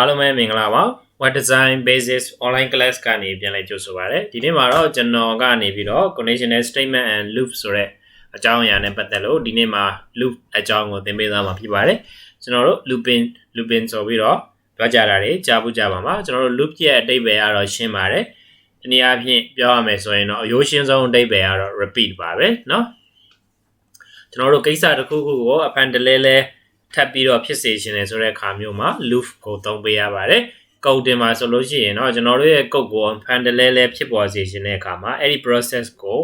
အားလုံးပဲမင်္ဂလာပါ Web Design Basics Online Class ကနေပြန်လည်ကြိုဆိုပါရစေဒီနေ့မှာတော့ကျွန်တော်ကနေပြီးတော့ Conditional Statement and Loop ဆိုတဲ့အကြောင်းအရာနဲ့ပတ်သက်လို့ဒီနေ့မှာ Loop အကြောင်းကိုသင်ပေးသွားမှာဖြစ်ပါတယ်ကျွန်တော်တို့ Looping ဆိုပြီးတော့ပြောကြတာတွေကြားဖို့ကြပါမှာကျွန်တော်တို့ Loop ရဲ့အဓိပ္ပာယ်ကတော့ရှင်းပါတယ်ဒီနေ့အဖြစ်ပြောရမယ်ဆိုရင်တော့အရိုးရှင်းဆုံးအဓိပ္ပာယ်ကတော့ repeat ပါပဲเนาะကျွန်တော်တို့ကိစ္စတစ်ခုခုကိုအဖန်တလဲထပ်ပြီးတော့ဖြစ်စေခြင်းလေဆိုတဲ့အခါမျိုးမှာ loop ကိုသုံးပေးရပါတယ်။ code တင်မှာဆိုလို့ရှိရင်တော့ကျွန်တော်တို့ရဲ့ code ကိုဖန်တလဲဖြစ်ပေါ်စေခြင်းတဲ့အခါမှာအဲ့ဒီ process ကို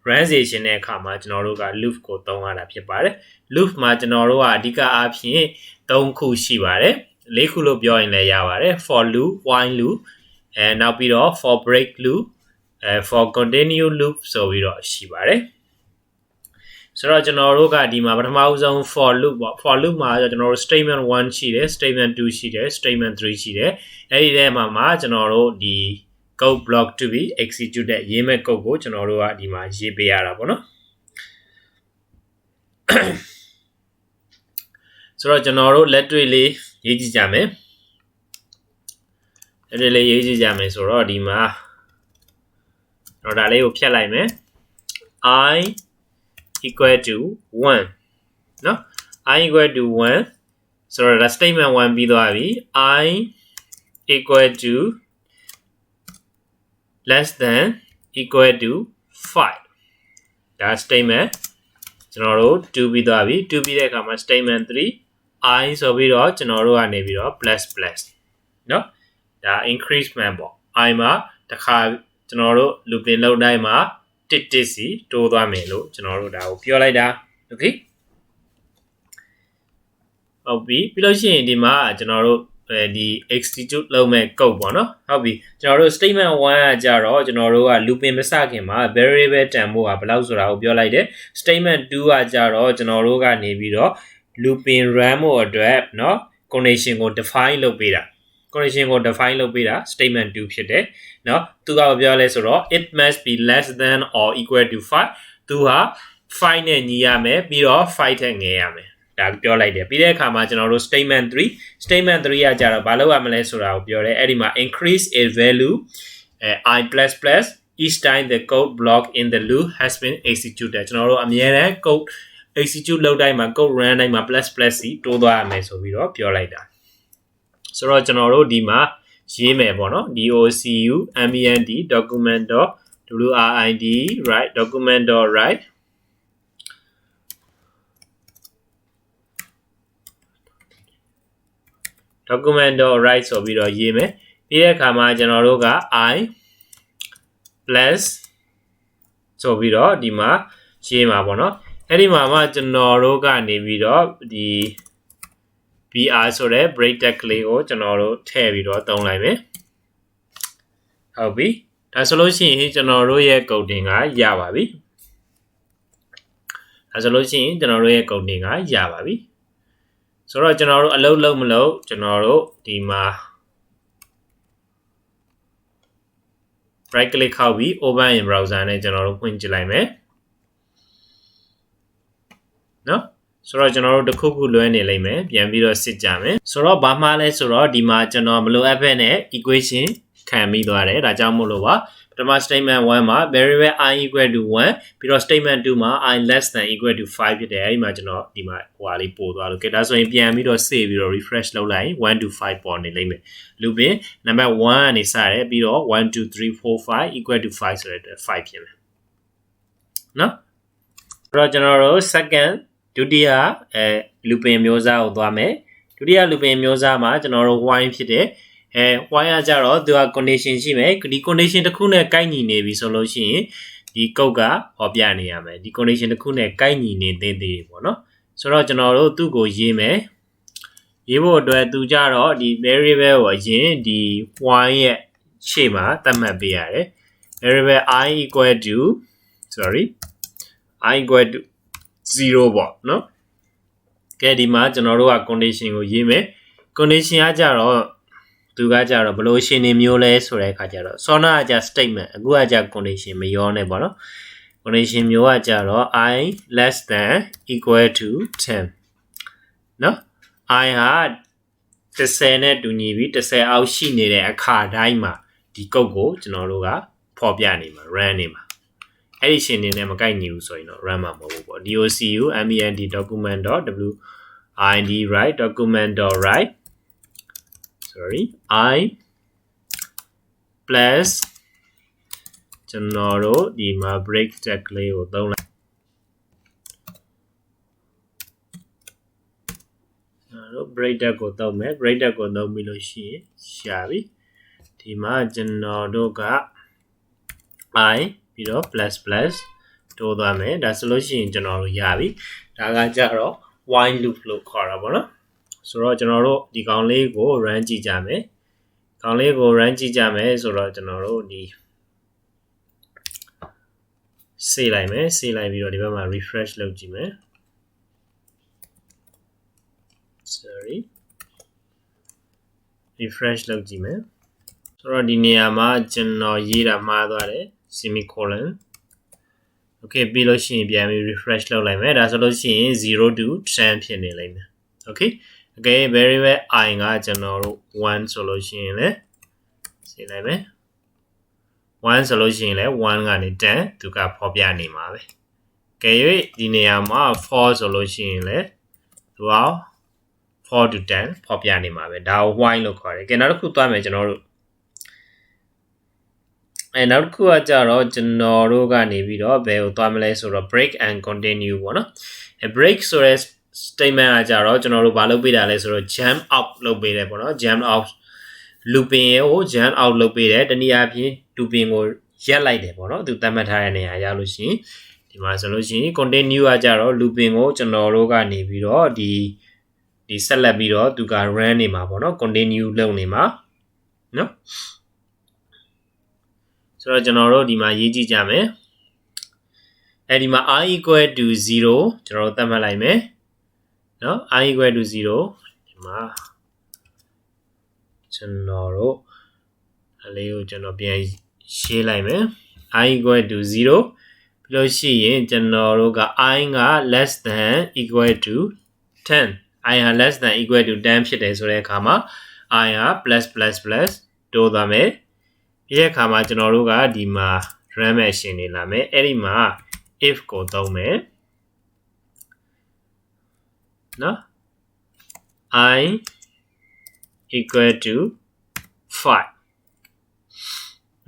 run စေခြင်းတဲ့အခါမှာကျွန်တော်တို့က loop ကိုသုံးရတာဖြစ်ပါတယ်။ loop မှာကျွန်တော်တို့ကအဓိကအားဖြင့်၃ခုရှိပါတယ်။၄ခုလို့ပြောရင်လည်းရပါတယ်။ for loop, while loop, နောက်ပြီးတော့ for break loop, for continue loop ဆိုပြီးတော့ရှိပါတယ်။ဆိုတော့ကျွန်တော်တို့ကဒီမှာပထမဦးဆုံး for loop ပေါ့ for loop မှာကျွန်တော်တို့ statement 1ရှိတယ် statement 2ရှိတယ် statement 3ရှိတယ်အဲ့ဒီထဲမှာကျွန်တော်တို့ဒီ code block to be executed ရေးမဲ့ code ကိုကျွန်တော်တို့ကဒီမှာရေးပေးရတာပေါ့နော်ဆိုတော့ကျွန်တော်တို့လက်တွေ့လေးရေးကြည့်ကြမယ်လက်တွေ့လေးရေးကြည့်ကြမယ်ဆိုတော့ဒီမှာတော့ဒါလေးကိုဖြတ်လိုက်မယ် I equal to 1 no I equal to 1 so the statement 1 ပြီးသွားပြီ I equal to less than equal to 5ဒါ statement ကျွန်တော်တို့2ပြီးသွားပြီ2ပြီးတဲ့အခါမှာ statement 3 I ဆိုပြီးတော့ကျွန်တော်တို့ကနေပြီးတော့ plus เนาะဒါ increment ပေါ့ I မှာတစ်ခါကျွန်တော်တို့ looping လုပ်တိုင်းမှာတစ်စီတိုးသွားမယ်လို့ကျွန်တော်တို့ဒါကိုပြောလိုက်တာ okay ဟုတ်ပြီပြီးလို့ရှိရင်ဒီမှာကျွန်တော်တို့ဒီ execute လုပ်မဲ့ code ပေါ့နော်ဟုတ်ပြီကျွန်တော်တို့ statement 1ကကြတော့ကျွန်တော်တို့က looping မစခင်မှာ variable တန်ဖိုးကဘယ်လောက်ဆိုတာကိုပြောလိုက်တယ် statement 2ကကြတော့ကျွန်တော်တို့ကနေပြီးတော့ looping run ဖို့အတွက်เนาะ condition ကို define လုပ်ပေးတာ condition ကို define လုပ်ပေးတာ statement 2ဖြစ်တယ်เนาะသူကပြောလဲဆိုတော့ it must be less than or equal to 5သူဟာ5နဲ့ညီရမယ်ပြီးတော့5ထက်ငယ်ရမယ်ဒါပြောလိုက်တယ်ပြီးတဲ့အခါမှာကျွန်တော်တို့ statement 3ကကြတော့ဘာလုပ်ရမလဲဆိုတာကိုပြောတယ်အဲ့ဒီမှာ increase a value I++ each time the code block in the loop has been executed ကျွန်တော်တို့အမြဲတမ်း code execute လုပ်တိုင်းမှာ code run တိုင်းမှာ ++ စီတိုးသွားရမယ်ဆိုပြီးတော့ပြောလိုက်တာဆိုတော့ကျွန်တော်တို့ဒီမှာရေးမယ်ပေါ့နော် document document.wrid right document.write document.write ဆိုပြီးတော့ရေးမယ်ပြီးတဲ့အခါမှာကျွန်တော်တို့က I plus ဆိုပြီးတော့ဒီမှာရေးမှာပေါ့နော်အဲ့ဒီမှာမှကျွန်တော်တို့ကနေပြီးတော့ဒီ BR ဆိုတဲ့ break tag ကလေးကိုကျွန်တော်တို့ထည့်ပြီးတော့သုံးလိုက်မယ်ဟုတ်ပြီဒါဆိုလို့ရှိရင်ကျွန်တော်တို့ရဲ့ coding ကရပါပြီဒါဆိုလို့ရှိရင်ကျွန်တော်တို့ရဲ့ coding ကရပါပြီဆိုတော့ကျွန်တော်တို့အလုပ်လုပ်မလုပ်ကျွန်တော်တို့ဒီမှာ right click ခောက်ပြီး open in browser နဲ့ကျွန်တော်တို့ဖွင့်ကြည့်လိုက်မယ်နော်ဆိုတော့ကျွန်တော်တို့တစ်ခုခုလွှဲနေလိမ့်မယ်ပြန်ပြီးတော့စစ်ကြမယ်ဆိုတော့ဘာမှလဲဆိုတော့ဒီမှာကျွန်တော်မလိုအပ်ဘဲနဲ့ equation ခံပြီးသွားတယ်ဒါကြောင့်မို့လို့ပါပထမ statement 1မှာ variable I equal to 1ပြီးတော့ statement 2မှာ I less than equal to 5ဖြစ်တယ်အဲဒီမှာကျွန်တော်ဒီမှာဟိုဟာလေးပို့သွားလို့ကဲဒါဆိုရင်ပြန်ပြီးတော့ save ပြီးတော့ refresh လုပ်လိုက်ရင်1 to 5ပေါ်နေလိမ့်မယ် looping number 1ကနေစတယ်ပြီးတော့1 2 3 4 5 equal to 5ဆိုတဲ့5ဖြစ်မယ်နော်အဲ့တော့ကျွန်တော်တို့ second ဒုတိယlooping မျိုးစားကိုသွားမယ်ဒုတိယ looping မျိုးစားမှာကျွန်တော်တို့ while ဖြစ်တယ်while ကကြတော့သူက condition ရှိမယ်ဒီ condition တစ်ခုနဲ့ကိုက်ညီနေပြီဆိုလို့ရှိရင်ဒီ code ကဟောပြနေရမယ်ဒီ condition တစ်ခုနဲ့ကိုက်ညီနေသေးပေါ့နော်ဆိုတော့ကျွန်တော်တို့သူ့ကိုရေးမယ်ရေးဖို့အတွက်သူကြတော့ဒီ variable ကိုအရင်ဒီ while ရဲ့ရှေ့မှာသတ်မှတ်ပေးရတယ် variable I equal to 0ပေါ့နော်ကဲဒီမှာကျွန်တော်တို့က condition ကိုရေးမယ် condition ကကြတော့သူကကြတော့ဘယ်လိုရှင်းနေမျိုးလဲဆိုတဲ့အခါကျတော့စောနာကကြ statement အခုကကြ condition မရောနဲ့ပေါ့နော် condition မျိုးကကြတော့ I less than equal to 10เนาะ I ဟာ 10နဲ့တူညီပြီး10အောက်ရှိနေတဲ့အခါတိုင်းမှာဒီကုတ်ကိုကျွန်တော်တို့ကဖော်ပြနေမှာ run နေမှာအဲ့ဒီရှင်နေနဲ့မကိုက်ညီဘူးဆိုရင်တော့ run မှာမဟုတ်ဘူးပေါ့ docu ment document.wind write document.write sorry I plus ကျွန်တော်တို့ဒီမှာ break tag လေးကိုသုံးလိုက်break tag ကိုသုံးမယ် break tag ကိုသုံးပြီးလို့ရှိရင်ရှာပြီဒီမှာကျွန်တော်တို့က I ပြီးတော့ plus plus တိုးသွားမယ်ဒါဆိုလို့ရှိရင်ကျွန်တော်တို့ရပြီဒါကကြတော့ while loop လို့ခေါ်တာပေါ့နော်ဆိုတော့ကျွန်တော်တို့ဒီကောင်လေးကို run ကြည့်ကြမယ်ကောင်လေးကို run ကြည့်ကြမယ်ဆိုတော့ကျွန်တော်တို့ဒီစေးလိုက်မယ်စေးလိုက်ပြီးတော့ဒီဘက်မှာ refresh လုပ်ကြည့်မယ် sorry refresh လုပ်ကြည့်မယ်ဆိုတော့ဒီနေရာမှာကျွန်တော်ရေးတာမှားသွားတယ် semicolon okay ပြီးလို့ရှိရင်ပြန်ပြီး refresh လုပ်လိုက်မယ်ဒါဆိုလို့ရှိရင်0 to 10ဖြစ်နေလိမ့်မယ် okay okay variable I ကကျွန်တော်တို့1ဆိုလို့ရှိရင်လည်းစေးလိုက်မယ်1ဆိုလို့ရှိရင်လည်း1ကနေ10သူကဖော်ပြနေမှာပဲကဲ၍ဒီနေရာမှာ4ဆိုလို့ရှိရင်လည်းသူက4 to 10ဖော်ပြနေမှာပဲဒါကို while လို့ခေါ်တယ်ကဲနောက်တစ်ခုသွားမယ်ကျွန်တော်တို့နောက်တစ်ခုကကြတော့ကျွန်တော်တို့ကနေပြီးတော့ဘယ်ကိုသွားမလဲဆိုတော့ break and continue ပေါ့နော်break ဆိုတဲ့ statement ကကြတော့ကျွန်တော်တို့ဘာလုပ်ပေးတာလဲဆိုတော့ jump out လုပ်ပေးတယ်ပေါ့နော် jump out looping ကို jump out လုပ်ပေးတယ်တနည်းအားဖြင့် looping ကိုရက်လိုက်တယ်ပေါ့နော်သူသတ်မှတ်ထားတဲ့နေရာရောက်လို့ရှိရင်ဒီမှာဆိုလို့ရှိရင် continue ကကြတော့ looping ကိုကျွန်တော်တို့ကနေပြီးတော့ဒီဆက်လက်ပြီးတော့သူက run နေမှာပေါ့နော် continue လုပ်နေမှာနော်ဆိုတော့ကျွန်တော်တို့ဒီမှာရေးကြည့်ကြမယ်အဲဒီမှာ I equal to 0ကျွန်တော်တို့သတ်မှတ်လိုက်မယ်နော် I equal to 0ဒီမှာကျွန်တော်တို့အလေးကိုကျွန်တော်ပြန်ရေးလိုက်မယ် I equal to 0ပြီးလို့ရှိရင်ကျွန်တော်တို့က I က less than equal to 10 I ဟာ less than equal to 10ဖြစ်တယ်ဆိုတဲ့အခါမှာ I ဟာ plus plus plus တိုးသွားမယ်ဒီအခါမှာကျွန်တော်တို့ကဒီမှာ run မဲ့ရှင်နေလာမယ်အဲ့ဒီမှာ if ကိုသုံးမယ်နော် I equal to 5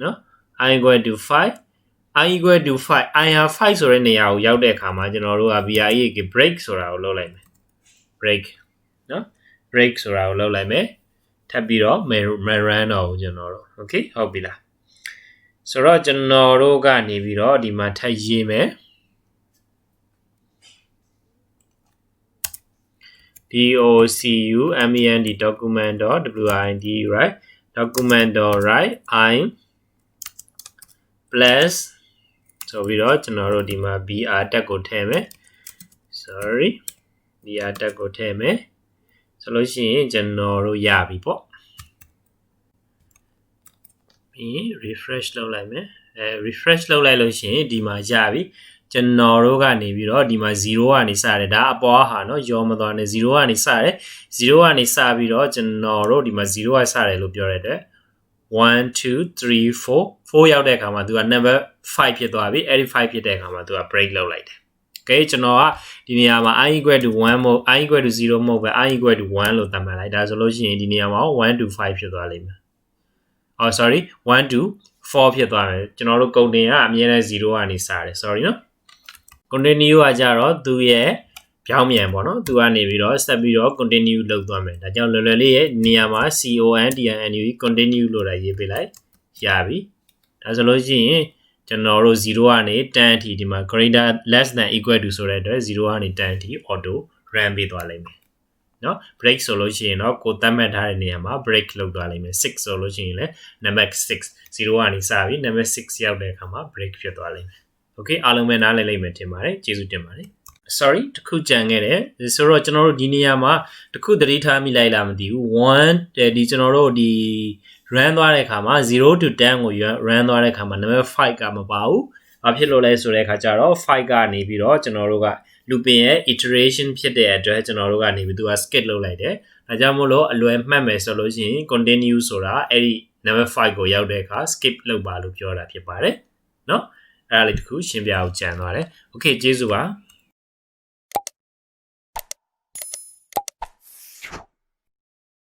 နော် I equal to 5 I equal to 5 I ဟာ 5ဆိုတဲ့နေရာကိုရောက်တဲ့အခါမှာကျွန်တော်တို့က VRE break ဆိုတာကိုလုပ်လိုက်မယ် break နော် break ဆိုတာကိုလုပ်လိုက်မယ်ထပ်ပြီးတော့ run တော့ကျွန်တော်တို့ okay ဟုတ်ပြီလားဆိုတော့ကျွန်တော်တို့ကနေပြီးတော့ဒီမှာထပ်ရေးမယ်docu ment document.wind right document.write I plus ဆိုပြီးတော့ကျွန်တော်တို့ဒီမှာ br တက်ကိုထည့်မယ် sorry br တက်ကိုထည့်မယ်ဆိုလို့ရှိရင်ကျွန်တော်တို့ရပြီပေါ့ပြီး refresh လုပ်လိုက်မယ်refresh လုပ်လိုက်လို့ရှိရင်ဒီမှာရပြီကျွန်တော်တို့ကနေပြီးတော့ဒီမှာ0ကနေစတယ်ဒါအပေါ်ဟာเนาะရောမသွားနဲ့0ကနေစတယ်0ကနေစပြီးတော့ကျွန်တော်တို့ဒီမှာ0ကစတယ်လို့ပြောရတဲ့1 2 3 4ရောက်တဲ့အခါမှာသူက number 5ဖြစ်သွားပြီအဲ့ဒီ5ဖြစ်တဲ့အခါမှာသူက break လုပ်လိုက်တယ်โอเคကျွန်တော်ကဒီနေရာမှာ I equal to 1မဟုတ် I equal to 0မဟုတ်ပဲ I equal to 1လို့သတ်မှတ်လိုက်ဒါဆိုလို့ရှိရင်ဒီနေရာမှာ1 to 5ဖြစ်သွားလိမ့်မယ်Oh sorry 1 to 4ဖြစ်သွားတယ်ကျွန်တော်တို့ကုန်တင်ကအမြဲတမ်း0ကနေစတယ် sorry နော် continue ကကြတော့သူရဲ့ပြောင်းပြန်ပေါ့နော်သူကနေပြီးတော့ဆက်ပြီးတော့ continue လုပ်သွားမယ်ဒါကြောင့်လွယ်လွယ်လေးရဲ့နေရာမှာ continue continue လို့လည်းရေးပေးလိုက်ရပြီဒါဆိုလို့ရှိရင်ကျွန်တော်တို့0ကနေ10အထိဒီမှာ greater less than equal to ဆိုတဲ့အတွက်0ကနေ10အထိ auto run ပေးသွားလိမ့်မယ်နော် break ဆိုလို့ရှိရင်တော့ကိုသတ်မှတ်ထားတဲ့နေရာမှာ break လုပ်သွားလိမ့်မယ်6ဆိုလို့ရှိရင်လည်း number 6 0ကနေစပြီး number 6ရောက်တဲ့အခါမှာ break ဖြစ်သွားလိမ့်မယ် okay အားလုံးပဲနားလည်လိမ့်မယ်ထင်ပါတယ်ကျေးဇူးတင်ပါတယ် sorry တခုကြံခဲ့တယ်ဆိုတော့ကျွန်တော်တို့ဒီနေရာမှာတခုသတိထားမိလိုက်လားမသိဘူး1ဒီကျွန်တော်တို့ဒီ run သွားတဲ့အခါမှာ0 to 10ကို run သွားတဲ့အခါမှာ number 5ကမပါဘူးဘာဖြစ်လို့လဲဆိုတဲ့အခါကျတော့5ကနေပြီးတော့ကျွန်တော်တို့က looping ရဲ့ iteration ဖြစ်တဲ့အတွက်ကျွန်တော်တို့ကနေပြီးသူက skip လုပ်လိုက်တယ် ဒါကြောင့်မို့လို့အလွယ်မှတ်မယ်ဆိုလို့ရှိရင် continue ဆိုတာအဲ့ဒီ number 5ကိုရောက်တဲ့အခါ skip လုပ်ပါလို့ပြောတာဖြစ်ပါတယ်เนาะအဲ့ဒါလေးတစ်ခုရှင်းပြအောင်ကြံသွားတယ် okay ကျေးဇူးပါ